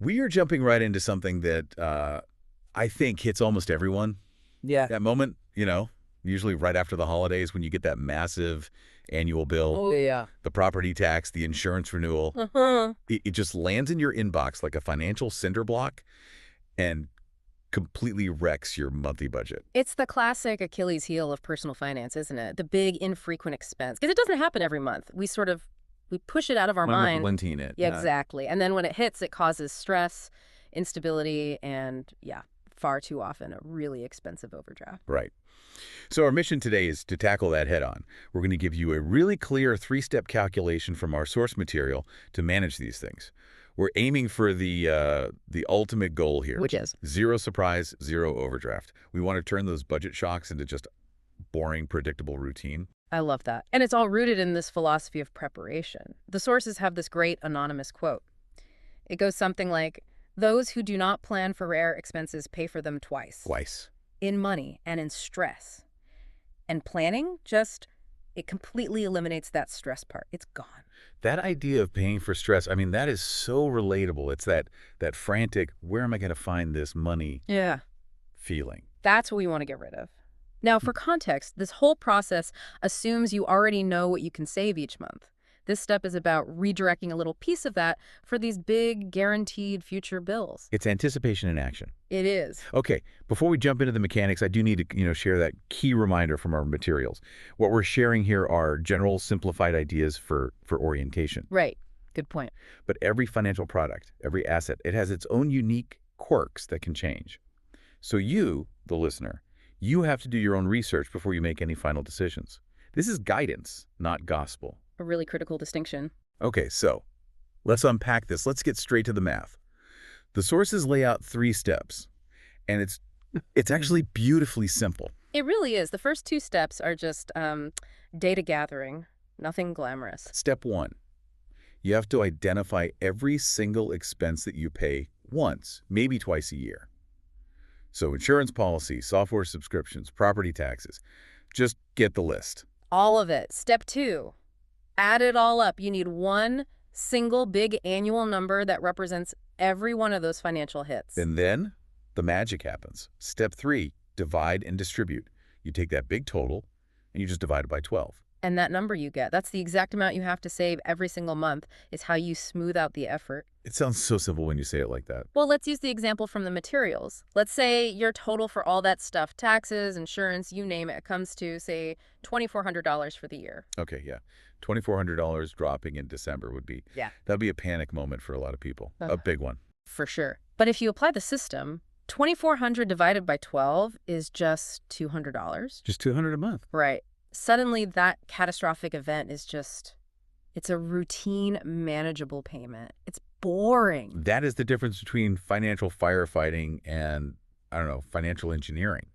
We are jumping right into something that I think hits almost everyone. Yeah. That moment, usually right after the holidays when you get that massive annual bill, Oh, yeah. the property tax, the insurance renewal. Uh-huh. It just lands in your inbox like a financial cinder block and completely wrecks your monthly budget. It's the classic Achilles heel of personal finance, isn't it? The big infrequent expense. Because it doesn't happen every month. We push it out of our mind. Relenting it. Yeah, exactly. And then when it hits, it causes stress, instability, and far too often a really expensive overdraft. Right. So our mission today is to tackle that head on. We're going to give you a really clear 3-step calculation from our source material to manage these things. We're aiming for the ultimate goal here. Which is? 0 surprise, 0 overdraft. We want to turn those budget shocks into just boring, predictable routine. I love that. And it's all rooted in this philosophy of preparation. The sources have this great anonymous quote. It goes something like, "Those who do not plan for rare expenses pay for them twice. Twice. In money and in stress." And planning it completely eliminates that stress part. It's gone. That idea of paying for stress, I mean, that is so relatable. It's that frantic, where am I going to find this money feeling. That's what we want to get rid of. Now, for context, this whole process assumes you already know what you can save each month. This step is about redirecting a little piece of that for these big, guaranteed future bills. It's anticipation in action. It is. Okay, before we jump into the mechanics, I do need to share that key reminder from our materials. What we're sharing here are general simplified ideas for orientation. Right. Good point. But every financial product, every asset, it has its own unique quirks that can change. So you, the listener, you have to do your own research before you make any final decisions. This is guidance, not gospel. A really critical distinction. Okay, so let's unpack this. Let's get straight to the math. The sources lay out 3 steps, and it's actually beautifully simple. It really is. The first 2 steps are just data gathering, nothing glamorous. Step 1, you have to identify every single expense that you pay once, maybe twice a year. So insurance policies, software subscriptions, property taxes, just get the list. All of it. Step 2, add it all up. You need one single big annual number that represents every one of those financial hits. And then the magic happens. Step 3, divide and distribute. You take that big total and you just divide it by 12. And that number you get, that's the exact amount you have to save every single month, is how you smooth out the effort. It sounds so simple when you say it like that. Well, let's use the example from the materials. Let's say your total for all that stuff, taxes, insurance, you name it, comes to, say, $2,400 for the year. Okay, yeah. $2,400 dropping in December would be, that'd be a panic moment for a lot of people. A big one. For sure. But if you apply the system, $2,400 divided by 12 is just $200. Just $200 a month. Right. Suddenly that catastrophic event is it's a routine, manageable payment. It's boring. That is the difference between financial firefighting and, financial engineering.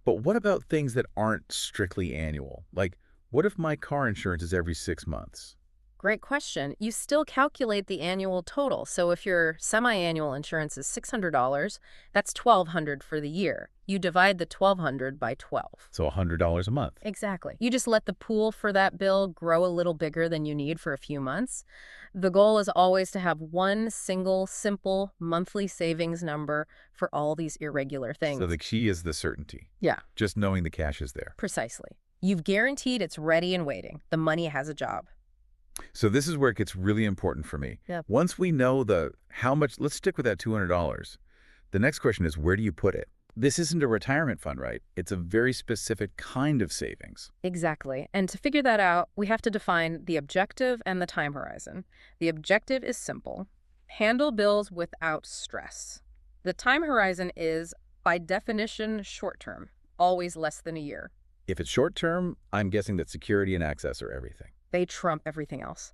But what about things that aren't strictly annual? Like, what if my car insurance is every 6 months? Great question. You still calculate the annual total. So if your semi-annual insurance is $600, that's $1,200 for the year. You divide the $1,200 by 12. So $100 a month. Exactly. You just let the pool for that bill grow a little bigger than you need for a few months. The goal is always to have one single, simple monthly savings number for all these irregular things. So the key is the certainty. Yeah. Just knowing the cash is there. Precisely. You've guaranteed it's ready and waiting. The money has a job. So this is where it gets really important for me. Yep. Once we know how much, let's stick with that $200. The next question is, where do you put it? This isn't a retirement fund, right? It's a very specific kind of savings. Exactly. And to figure that out, we have to define the objective and the time horizon. The objective is simple. Handle bills without stress. The time horizon is, by definition, short-term, always less than a year. If it's short-term, I'm guessing that security and access are everything. They trump everything else.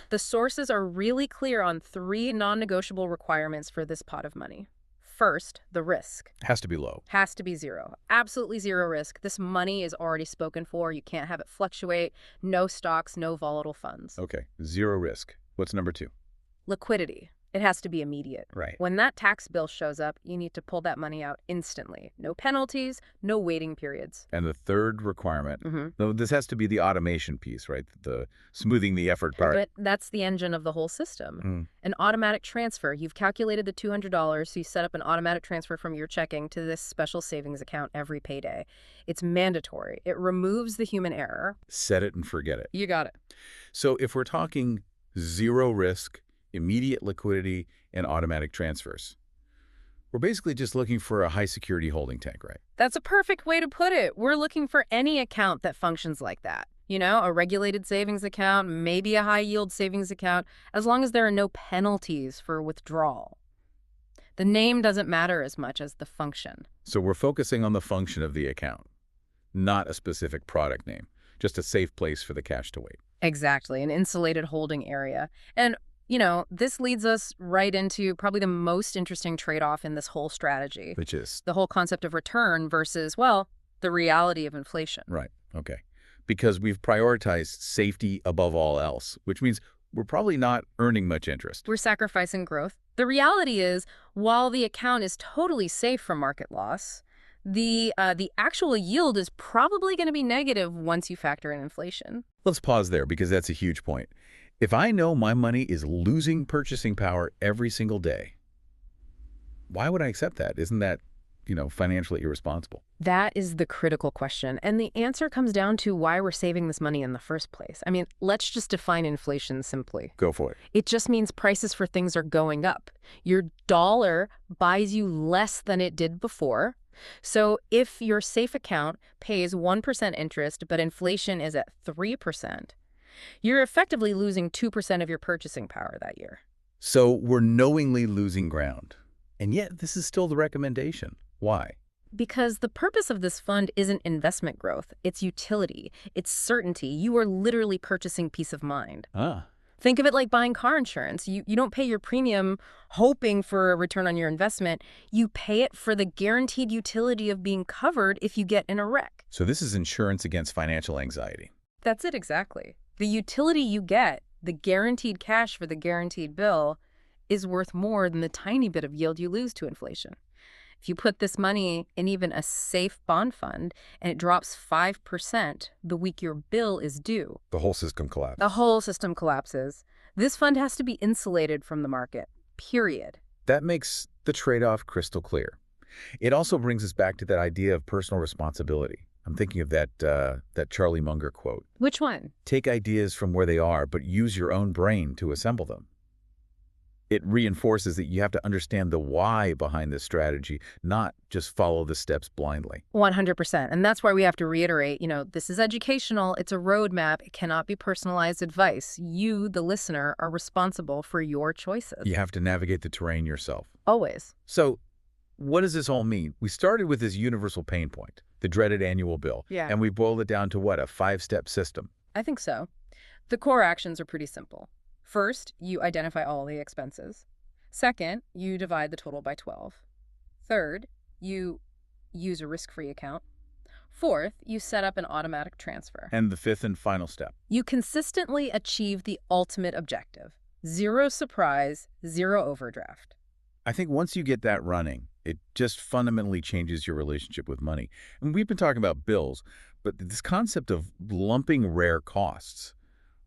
The sources are really clear on 3 non-negotiable requirements for this pot of money. First, the risk. Has to be low. Has to be 0. Absolutely 0 risk. This money is already spoken for. You can't have it fluctuate. No stocks, no volatile funds. Okay, 0 risk. What's number 2? Liquidity. It has to be immediate. Right. When that tax bill shows up, you need to pull that money out instantly. No penalties, no waiting periods. And the third requirement, Mm-hmm. though this has to be the automation piece, right? The smoothing the effort part. But that's the engine of the whole system. Mm. An automatic transfer. You've calculated the $200, so you set up an automatic transfer from your checking to this special savings account every payday. It's mandatory. It removes the human error. Set it and forget it. You got it. So if we're talking zero risk, immediate liquidity, and automatic transfers, we're basically just looking for a high-security holding tank, right? That's a perfect way to put it. We're looking for any account that functions like that. You know, a regulated savings account, maybe a high-yield savings account, as long as there are no penalties for withdrawal. The name doesn't matter as much as the function. So we're focusing on the function of the account, not a specific product name, just a safe place for the cash to wait. Exactly, an insulated holding area. And, you know, this leads us right into probably the most interesting trade-off in this whole strategy. Which is? The whole concept of return versus, well, the reality of inflation. Right, okay. Because we've prioritized safety above all else, which means we're probably not earning much interest. We're sacrificing growth. The reality is, while the account is totally safe from market loss, the actual yield is probably going to be negative once you factor in inflation. Let's pause there because that's a huge point. If I know my money is losing purchasing power every single day, why would I accept that? Isn't that, financially irresponsible? That is the critical question. And the answer comes down to why we're saving this money in the first place. I mean, let's just define inflation simply. Go for it. It just means prices for things are going up. Your dollar buys you less than it did before. So if your safe account pays 1% interest, but inflation is at 3%, you're effectively losing 2% of your purchasing power that year. So we're knowingly losing ground. And yet this is still the recommendation. Why? Because the purpose of this fund isn't investment growth. It's utility. It's certainty. You are literally purchasing peace of mind. Ah. Think of it like buying car insurance. You don't pay your premium hoping for a return on your investment. You pay it for the guaranteed utility of being covered if you get in a wreck. So this is insurance against financial anxiety. That's it exactly. The utility you get, the guaranteed cash for the guaranteed bill, is worth more than the tiny bit of yield you lose to inflation. If you put this money in even a safe bond fund and it drops 5% the week your bill is due, The whole system collapses. the whole system collapses. This fund has to be insulated from the market, period. That makes the trade-off crystal clear. It also brings us back to that idea of personal responsibility. I'm thinking of that Charlie Munger quote. Which one? Take ideas from where they are, but use your own brain to assemble them. It reinforces that you have to understand the why behind this strategy, not just follow the steps blindly. 100%. And that's why we have to reiterate, this is educational. It's a roadmap. It cannot be personalized advice. You, the listener, are responsible for your choices. You have to navigate the terrain yourself. Always. So what does this all mean? We started with this universal pain point, the dreaded annual bill. Yeah. And we boiled it down to what, a 5-step system? I think so. The core actions are pretty simple. First, you identify all the expenses. Second, you divide the total by 12. Third, you use a risk-free account. Fourth, you set up an automatic transfer. And the fifth and final step. You consistently achieve the ultimate objective. Zero surprise, zero overdraft. I think once you get that running, it just fundamentally changes your relationship with money. And we've been talking about bills, but this concept of lumping rare costs,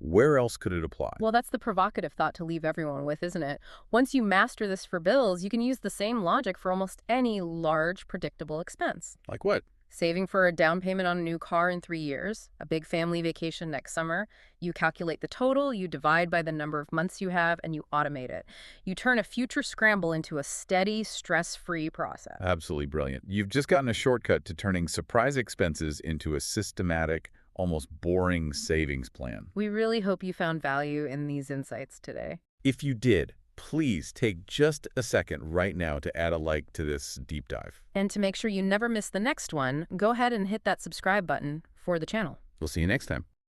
where else could it apply? Well, that's the provocative thought to leave everyone with, isn't it? Once you master this for bills, you can use the same logic for almost any large, predictable expense. Like what? Saving for a down payment on a new car in 3 years, a big family vacation next summer. You calculate the total, you divide by the number of months you have, and you automate it. You turn a future scramble into a steady, stress-free process. Absolutely brilliant. You've just gotten a shortcut to turning surprise expenses into a systematic, almost boring savings plan. We really hope you found value in these insights today. If you did, please take just a second right now to add a like to this deep dive. And to make sure you never miss the next one, go ahead and hit that subscribe button for the channel. We'll see you next time.